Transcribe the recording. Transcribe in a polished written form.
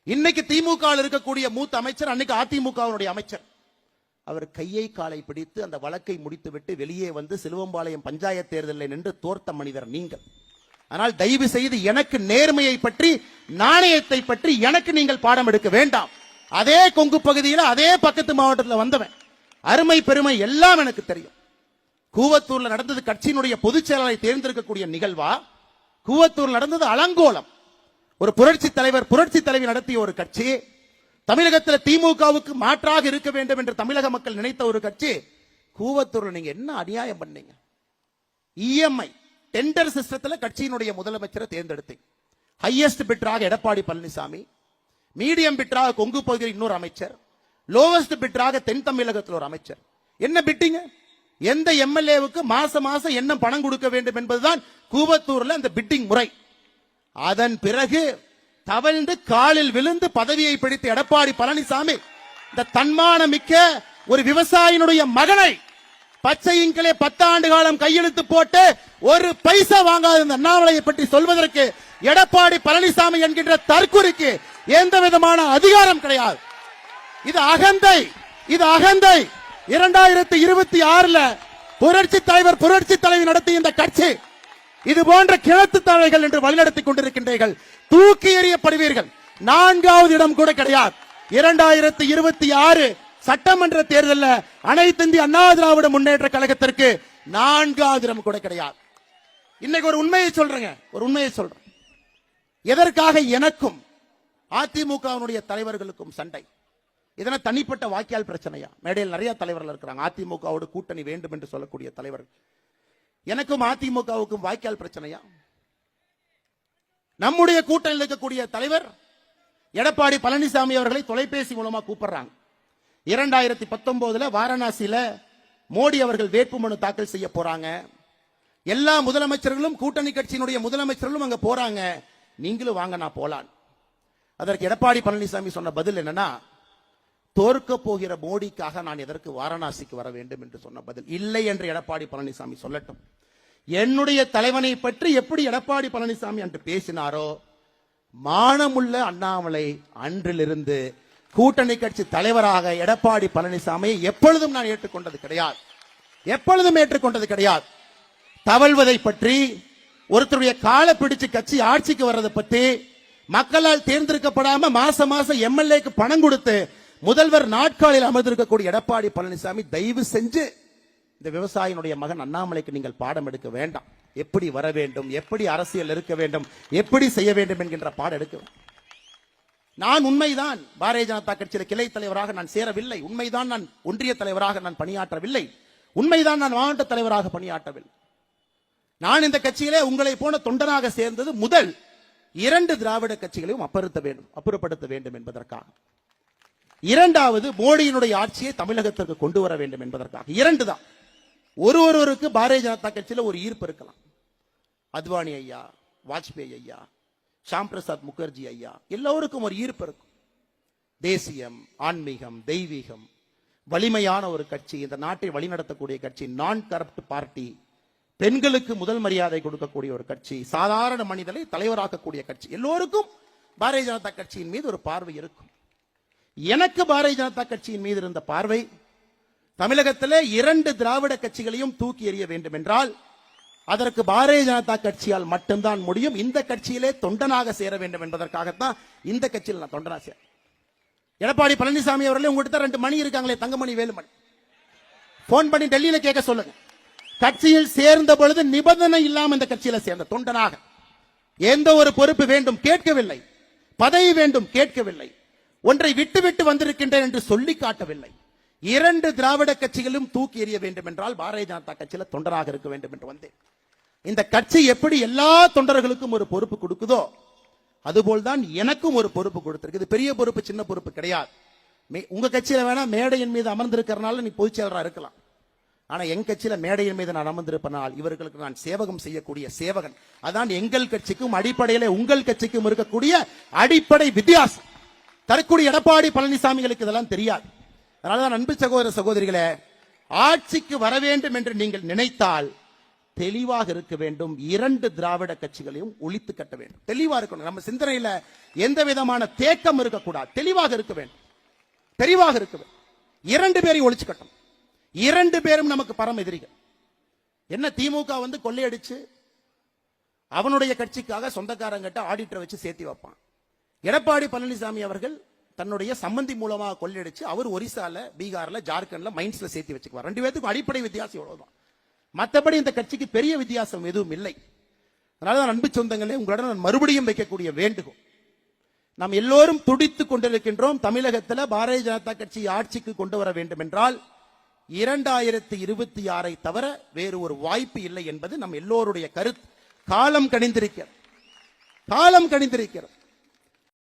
இன்னைக்கு திமுக இருக்கக்கூடிய மூத்த அமைச்சர் அன்னைக்கு அதிமுகவுடைய அமைச்சர். அவர் கையை காலை பிடித்து அந்த வழக்கை முடித்துவிட்டு வெளியே வந்து சிலுவம்பாளையம் பஞ்சாயத்து தேர்தலில் நின்று தோர்த்த மனிதர் நீங்கள். ஆனால் தயவு செய்து எனக்கு நேர்மையை பற்றி, நாணயத்தை பற்றி எனக்கு நீங்கள் பாடம் எடுக்க வேண்டாம். அதே கொங்கு பகுதியில் அதே பக்கத்து மாவட்டத்தில் வந்தவன், அருமை பெருமை எல்லாம் எனக்கு தெரியும். கூவத்தூர்ல நடந்தது கட்சியினுடைய பொதுச் செயலாளரை தேர்ந்தெடுக்கக்கூடிய நிகழ்வா? கூவத்தூர் நடந்தது அலங்கோலம். ஒரு புரட்சி தலைவர், புரட்சி தலைவி நடத்திய ஒரு கட்சி, தமிழகத்தில் திமுகவுக்கு மாற்றாக இருக்க வேண்டும் என்று தமிழக மக்கள் நினைத்த ஒரு கட்சி. கூவத்தூர்ல நீங்க என்ன அநியாயம் பண்ணீங்க? இஎம்ஐ டெண்டர் சிஸ்டத்தில் கட்சியினுடைய முதலமைச்சரை தேர்ந்தெடுத்தீங்க. ஹையஸ்ட் பிட்டராக எடப்பாடி பழனிசாமி, மீடியம் பிட்டராக கொங்கு பகுதியில் இன்னொரு அமைச்சர், லோவஸ்ட் பிட்டராக தென் தமிழகத்தில் ஒரு அமைச்சர். என்ன பிட்டிங்க? எந்த எம்எல்ஏவுக்கு மாசம் மாசம் என்ன பணம் கொடுக்க வேண்டும் என்பதுதான் கூவத்தூர்ல அந்த பிட்டிங் முறை. அதன் பிறகு தவழ்ந்து காலில் விழுந்து பதவியை பிடித்த எடப்பாடி பழனிசாமி இந்த தன்மான மிக்க ஒரு விவசாயினுடைய மகனை பச்சையின்களே 10 ஆண்டு காலம் கையெழுத்து போட்டு ஒரு பைசா வாங்காத இந்த அண்ணாமலையை பற்றி சொல்வதற்கு எடப்பாடி பழனிசாமி என்கின்ற தற்குறிக்கு எந்த விதமான அதிகாரம் கிடையாது. இது அகந்தை, இது அகந்தை. 2026 புரட்சி தலைவர், புரட்சி தலைவி நடத்திய இந்த கட்சி இது போன்ற கிழத்து தலைகள் என்று வழிநடத்திக் கொண்டிருக்கின்றீர்கள். தூக்கி எறியப்படுவீர்கள். 4வது இடம் கூட கிடையாது. 2026 சட்டமன்ற தேர்தலில் அனைத்து இந்திய அண்ணா திராவிட முன்னேற்ற கழகத்திற்கு 4வது இடம் கூட கிடையாது. இன்னைக்கு ஒரு உண்மையை சொல்றேங்க, ஒரு உண்மையை சொல்றேன். எதற்காக எனக்கும் அதிமுகவினுடைய தலைவர்களுக்கும் சண்டை? இதன தனிப்பட்ட வாக்கியால் பிரச்சனையா? மேடையில் நிறைய தலைவர்கள் இருக்கிறாங்க, அதிமுகவோடு கூட்டணி வேண்டும் என்று சொல்லக்கூடிய தலைவர்கள். எனக்கும் அதிமுகவுக்கும் வாய்க்கால் பிரச்சனையா? நம்முடைய கூட்டணியில் இருக்கக்கூடிய தலைவர் எடப்பாடி பழனிசாமி அவர்களை தொலைபேசி மூலமா கூப்பிடுறாங்க. 2019 வாரணாசியில மோடி அவர்கள் வேட்புமனு தாக்கல் செய்ய போறாங்க. எல்லா முதலமைச்சர்களும், கூட்டணி கட்சியினுடைய முதலமைச்சர்களும் அங்க போறாங்க. நீங்களும் வாங்க, நான் போலான். அதற்கு எடப்பாடி பழனிசாமி சொன்ன பதில் என்னன்னா, தோற்க போகிற மோடிக்காக நான் எதற்கு வாரணாசிக்கு வர வேண்டும் என்று சொன்ன பதில். இல்லை என்று எடப்பாடி பழனிசாமி சொல்லட்டும். என்னுடைய தலைவனை பற்றி எப்படி எடப்பாடி பழனிசாமி அன்று பேசினாரோ, மானமுள்ள அண்ணாமலை அன்றிலிருந்து கூட்டணி கட்சி தலைவராக எடப்பாடி பழனிசாமி எப்பொழுதும் நான் ஏற்றுக்கொண்டது கிடையாது, எப்பொழுதும் ஏற்றுக்கொண்டது கிடையாது. தவழ்வதை பற்றி, ஒருத்தருடைய காலை பிடிச்சு கட்சி ஆட்சிக்கு வர்றதை பற்றி, மக்களால் தேர்ந்தெடுக்கப்படாம மாசம் மாசம் எம்எல்ஏக்கு பணம் கொடுத்து முதல்வர் நாட்காலில் அமர்ந்திருக்கக்கூடிய எடப்பாடி பழனிசாமி, தயவு செஞ்சு இந்த விவசாயினுடைய மகன் அண்ணாமலைக்கு நீங்கள் பாடம் எடுக்க வேண்டாம். எப்படி வர வேண்டும், எப்படி அரசியல் இருக்க வேண்டும், எப்படி செய்ய வேண்டும் என்கின்ற பாடம் எடுக்க வேண்டும். நான் உண்மைதான் பாரதிய ஜனதா கட்சியில் கிளை தலைவராக நான் சேரவில்லை. உண்மைதான் நான் ஒன்றிய தலைவராக நான் பணியாற்றவில்லை. உண்மைதான் நான் மாவட்ட தலைவராக பணியாற்றவில்லை. நான் இந்த கட்சியிலே உங்களை போன தொண்டனாக சேர்ந்தது முதல் 2 திராவிட கட்சிகளையும் அப்புறப்படுத்த வேண்டும் என்பதற்காக. 2வது மோடியினுடைய ஆட்சியை தமிழகத்திற்கு கொண்டு வர வேண்டும் என்பதற்காக. 2 தான். ஒருவருக்கு பாரதிய ஜனதா கட்சியில் ஒரு ஈர்ப்பு இருக்கலாம். அத்வானி ஐயா, வாஜ்பேயி ஐயா, ஷாம் பிரசாத் முகர்ஜி ஐயா, எல்லோருக்கும் ஒரு ஈர்ப்பு இருக்கும். தேசியம், ஆன்மீகம், தெய்வீகம், வலிமையான ஒரு கட்சி, இந்த நாட்டை வழிநடத்தக்கூடிய கட்சி, நான் கரப்ட் பார்ட்டி, பெண்களுக்கு முதல் மரியாதை கொடுக்கக்கூடிய ஒரு கட்சி, சாதாரண மனிதனை தலைவராக்கக்கூடிய கட்சி. எல்லோருக்கும் பாரதிய ஜனதா கட்சியின் மீது ஒரு பார்வை இருக்கும். எனக்கு பாரதிய ஜனதா கட்சியின் மீது இருந்த பார்வை, தமிழகத்திலே 2 திராவிட கட்சிகளையும் தூக்கி எறிய வேண்டும் என்றால் அதற்கு பாரதிய ஜனதா கட்சியால் மட்டும்தான் முடியும். இந்த கட்சியிலே தொண்டனாக சேர வேண்டும் என்பதற்காகத்தான் இந்த கட்சியில் நான் தொண்டனா சேர. எடப்பாடி பழனிசாமி அவர்களே, உங்ககிட்ட 2 மணி இருக்காங்களே, தங்கமணி, வேலுமணி, போன் பண்ணி டெல்லியில கேட்க சொல்லுங்க. கட்சியில் சேர்ந்த பொழுது நிபந்தனை இல்லாம இந்த கட்சியில சேர்ந்த தொண்டனாக எந்த ஒரு பொறுப்பு வேண்டும் கேட்கவில்லை, பதவி வேண்டும் கேட்கவில்லை, ஒன்றை விட்டு விட்டு வந்திருக்கின்றேன் என்று சொல்லி காட்டவில்லை. 2 திராவிட கட்சிகளும் தூக்கி எறிய வேண்டும் என்றால் பாரதிய ஜனதா கட்சியில தொண்டராக இருக்க வேண்டும் என்று வந்தேன். இந்த கட்சி எப்படி எல்லா தொண்டர்களுக்கும் ஒரு பொறுப்பு கொடுக்குதோ அதுபோல்தான் எனக்கும் ஒரு பொறுப்பு கொடுத்திருக்கு. இது பெரிய பொறுப்பு, சின்ன பொறுப்பு கிடையாது. உங்க கட்சியில வேணா மேடையின் மீது அமர்ந்திருக்கிறனால நீ பொதுச் செயலரா இருக்கலாம். ஆனா என் கட்சியில மேடையின் மீது நான் அமர்ந்திருப்பனால் இவர்களுக்கு நான் சேவகம் செய்யக்கூடிய சேவகன். அதான் எங்கள் கட்சிக்கும் அடிப்படையில உங்கள் கட்சிக்கும் இருக்கக்கூடிய அடிப்படை வித்தியாசம். தரக்கூடிய எடப்பாடி பழனிசாமிகளுக்கு இதெல்லாம் தெரியாது. அதனாலதான் அன்பு சகோதர சகோதரிகளே, ஆட்சிக்கு வர வேண்டும் என்று நீங்கள் நினைத்தால் தெளிவாக இருக்க வேண்டும். 2 திராவிட கட்சிகளையும் ஒழித்து கட்ட வேண்டும். தெளிவா இருக்கணும். நம்ம சிந்தனையில எந்த விதமான தேக்கம் இருக்கக்கூடாது. தெளிவாக இருக்க வேண்டும். தெளிவாக இருக்க வேண்டும். 2 பேரையும் ஒழிச்சு கட்டணும். 2 பேரும் நமக்கு பரம எதிரிகள். என்ன திமுக வந்து கொள்ளையடிச்சு அவனுடைய கட்சிக்காக சொந்தக்காரங்கிட்ட ஆடிட்டரை வச்சு சேர்த்தி வைப்பான். எடப்பாடி பழனிசாமி அவர்கள் தன்னுடைய சம்பந்தி மூலமாக கொள்ளையடிச்சு அவர் ஒரிசால, பீகார்ல, ஜார்க்கண்ட்ல, மைன்ஸ்ல சேர்த்து வச்சுக்குவார். 2 பேருக்கும் அடிப்படை வித்தியாசம் இவ்வளவுதான். மற்றபடி இந்த கட்சிக்கு பெரிய வித்தியாசம் எதுவும் இல்லை. அதனாலதான் அன்பு சொந்தங்களே, உங்களிடம் நான் மறுபடியும் வைக்கக்கூடிய வேண்டுகோள், நாம் எல்லோரும் துடித்துக் கொண்டிருக்கின்றோம். தமிழகத்தில் பாரதிய ஜனதா கட்சி ஆட்சிக்கு கொண்டு வர வேண்டும் என்றால் 2026 தவிர வேறு ஒரு வாய்ப்பு இல்லை என்பது நம் எல்லோருடைய கருத்து. காலம் கணிந்திருக்கிறது.